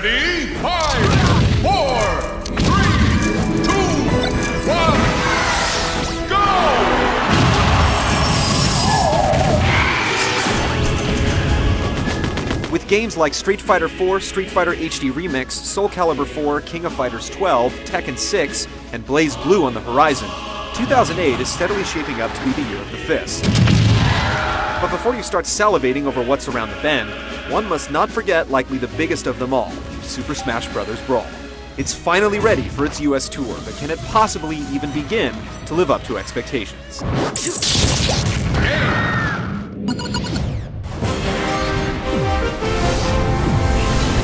Ready? 5, 4, 3, 2, 1, go! With games like Street Fighter IV, Street Fighter HD Remix, Soul Calibur 4, King of Fighters 12, Tekken 6, and Blaze Blue on the horizon, 2008 is steadily shaping up to be the year of the fist. But before you start salivating over what's around the bend, one must not forget likely the biggest of them all, Super Smash Bros. Brawl. It's finally ready for its US tour, but can it possibly even begin to live up to expectations?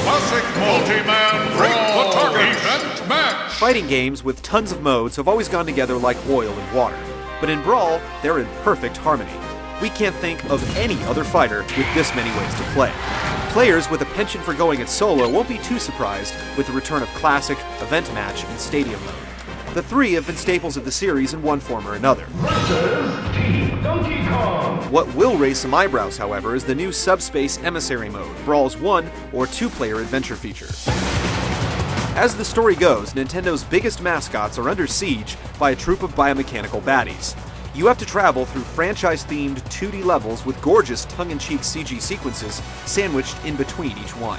Classic multi-man Brawl event match! Fighting games with tons of modes have always gone together like oil and water, but in Brawl, they're in perfect harmony. We can't think of any other fighter with this many ways to play. Players with a penchant for going it solo won't be too surprised with the return of Classic, Event Match, and Stadium mode. The three have been staples of the series in one form or another. What will raise some eyebrows, however, is the new Subspace Emissary mode, Brawl's one- or two-player adventure feature. As the story goes, Nintendo's biggest mascots are under siege by a troop of biomechanical baddies. You have to travel through franchise-themed 2D levels with gorgeous tongue-in-cheek CG sequences sandwiched in between each one.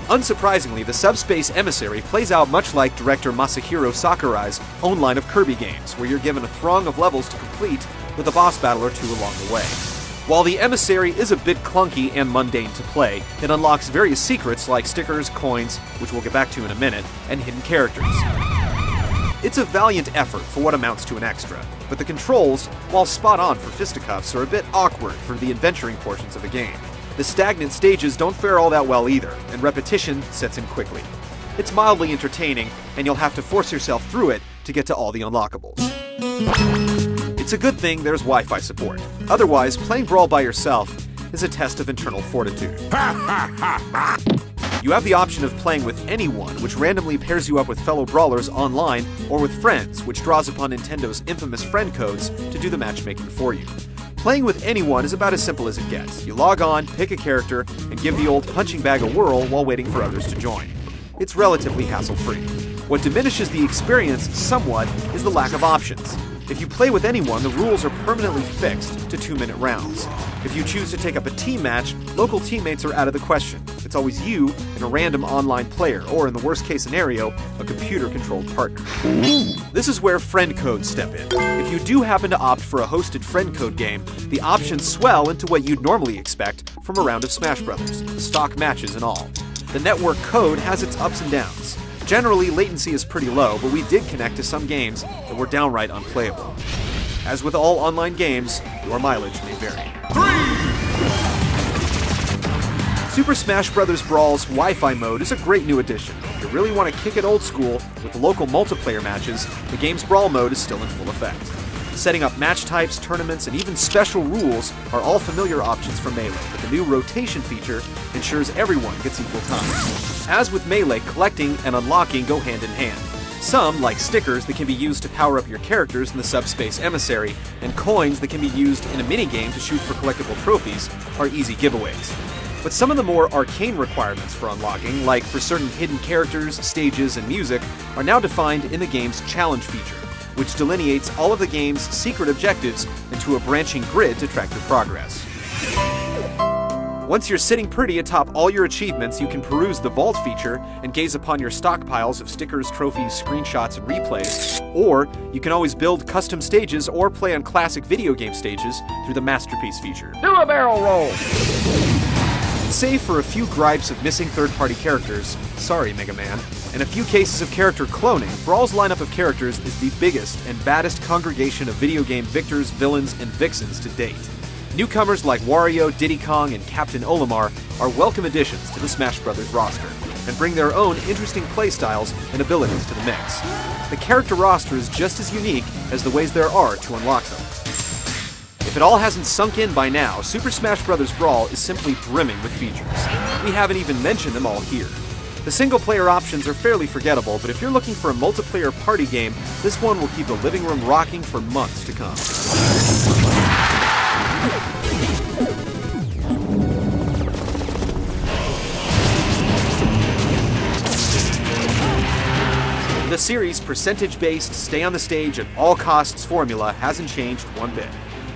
Unsurprisingly, the Subspace Emissary plays out much like director Masahiro Sakurai's own line of Kirby games, where you're given a throng of levels to complete with a boss battle or two along the way. While the Emissary is a bit clunky and mundane to play, it unlocks various secrets like stickers, coins, which we'll get back to in a minute, and hidden characters. It's a valiant effort for what amounts to an extra, but the controls, while spot on for fisticuffs, are a bit awkward for the adventuring portions of the game. The stagnant stages don't fare all that well either, and repetition sets in quickly. It's mildly entertaining, and you'll have to force yourself through it to get to all the unlockables. It's a good thing there's Wi-Fi support. Otherwise, playing Brawl by yourself is a test of internal fortitude. You have the option of playing with anyone, which randomly pairs you up with fellow brawlers online, or with friends, which draws upon Nintendo's infamous friend codes to do the matchmaking for you. Playing with anyone is about as simple as it gets. You log on, pick a character, and give the old punching bag a whirl while waiting for others to join. It's relatively hassle-free. What diminishes the experience somewhat is the lack of options. If you play with anyone, the rules are permanently fixed to 2-minute rounds. If you choose to take up a team match, local teammates are out of the question. It's always you and a random online player, or in the worst case scenario, a computer-controlled partner. This is where friend codes step in. If you do happen to opt for a hosted friend code game, the options swell into what you'd normally expect from a round of Smash Bros., stock matches and all. The network code has its ups and downs. Generally, latency is pretty low, but we did connect to some games that were downright unplayable. As with all online games, your mileage may vary. Super Smash Bros. Brawl's Wi-Fi mode is a great new addition. If you really want to kick it old school with local multiplayer matches, the game's Brawl mode is still in full effect. Setting up match types, tournaments, and even special rules are all familiar options for Melee, but the new rotation feature ensures everyone gets equal time. As with Melee, collecting and unlocking go hand in hand. Some, like stickers that can be used to power up your characters in the Subspace Emissary, and coins that can be used in a minigame to shoot for collectible trophies, are easy giveaways. But some of the more arcane requirements for unlocking, like for certain hidden characters, stages, and music, are now defined in the game's challenge feature, which delineates all of the game's secret objectives into a branching grid to track your progress. Once you're sitting pretty atop all your achievements, you can peruse the Vault feature and gaze upon your stockpiles of stickers, trophies, screenshots, and replays, or you can always build custom stages or play on classic video game stages through the Masterpiece feature. Do a barrel roll! Save for a few gripes of missing third-party characters, sorry Mega Man, and a few cases of character cloning, Brawl's lineup of characters is the biggest and baddest congregation of video game victors, villains, and vixens to date. Newcomers like Wario, Diddy Kong, and Captain Olimar are welcome additions to the Smash Bros. Roster, and bring their own interesting playstyles and abilities to the mix. The character roster is just as unique as the ways there are to unlock them. If it all hasn't sunk in by now, Super Smash Bros. Brawl is simply brimming with features. We haven't even mentioned them all here. The single-player options are fairly forgettable, but if you're looking for a multiplayer party game, this one will keep the living room rocking for months to come. The series' percentage-based, stay-on-the-stage-at-all-costs formula hasn't changed one bit.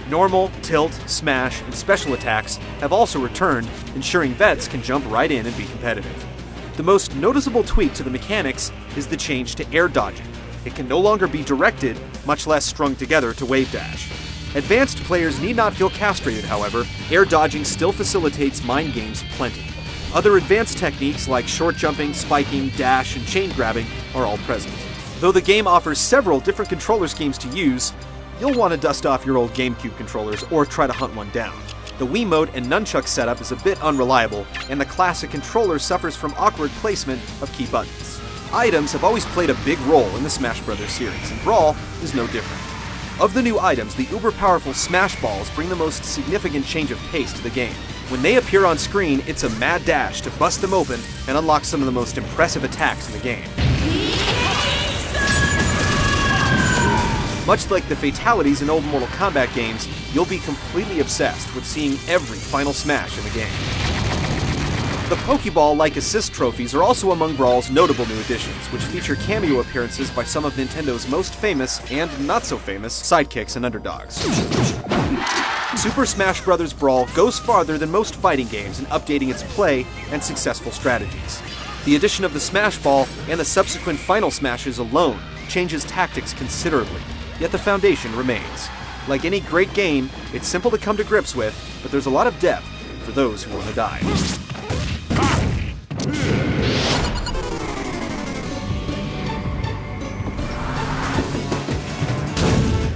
Normal, tilt, smash, and special attacks have also returned, ensuring vets can jump right in and be competitive. The most noticeable tweak to the mechanics is the change to air dodging. It can no longer be directed, much less strung together to wave dash. Advanced players need not feel castrated, however. Air dodging still facilitates mind games plenty. Other advanced techniques like short jumping, spiking, dash, and chain grabbing are all present. Though the game offers several different controller schemes to use, you'll want to dust off your old GameCube controllers or try to hunt one down. The Wiimote and nunchuck setup is a bit unreliable, and the classic controller suffers from awkward placement of key buttons. Items have always played a big role in the Smash Bros. Series, and Brawl is no different. Of the new items, the uber-powerful Smash Balls bring the most significant change of pace to the game. When they appear on screen, it's a mad dash to bust them open and unlock some of the most impressive attacks in the game. Much like the fatalities in old Mortal Kombat games, you'll be completely obsessed with seeing every final smash in the game. The Pokeball-like assist trophies are also among Brawl's notable new additions, which feature cameo appearances by some of Nintendo's most famous and not-so-famous sidekicks and underdogs. Super Smash Bros. Brawl goes farther than most fighting games in updating its play and successful strategies. The addition of the Smash Ball and the subsequent final smashes alone changes tactics considerably, yet the foundation remains. Like any great game, it's simple to come to grips with, but there's a lot of depth for those who want to dive.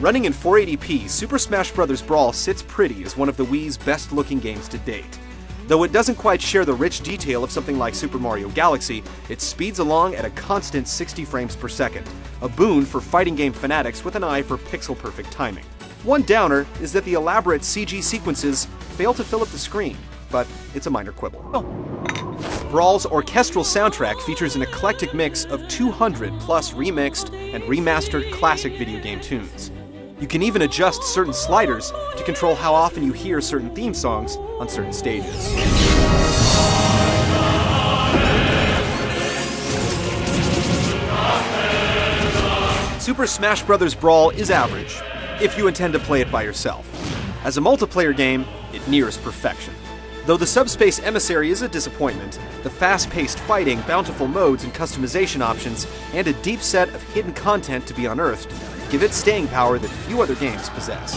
Running in 480p, Super Smash Bros. Brawl sits pretty as one of the Wii's best-looking games to date. Though it doesn't quite share the rich detail of something like Super Mario Galaxy, it speeds along at a constant 60 frames per second, a boon for fighting game fanatics with an eye for pixel-perfect timing. One downer is that the elaborate CG sequences fail to fill up the screen, but it's a minor quibble. Brawl's orchestral soundtrack features an eclectic mix of 200-plus remixed and remastered classic video game tunes. You can even adjust certain sliders to control how often you hear certain theme songs on certain stages. Super Smash Bros. Brawl is average, if you intend to play it by yourself. As a multiplayer game, it nears perfection. Though the Subspace Emissary is a disappointment, the fast-paced fighting, bountiful modes and customization options, and a deep set of hidden content to be unearthed give it staying power that few other games possess.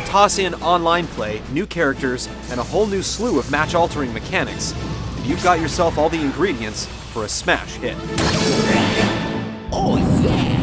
Toss in online play, new characters, and a whole new slew of match-altering mechanics, and you've got yourself all the ingredients for a smash hit. Oh yeah!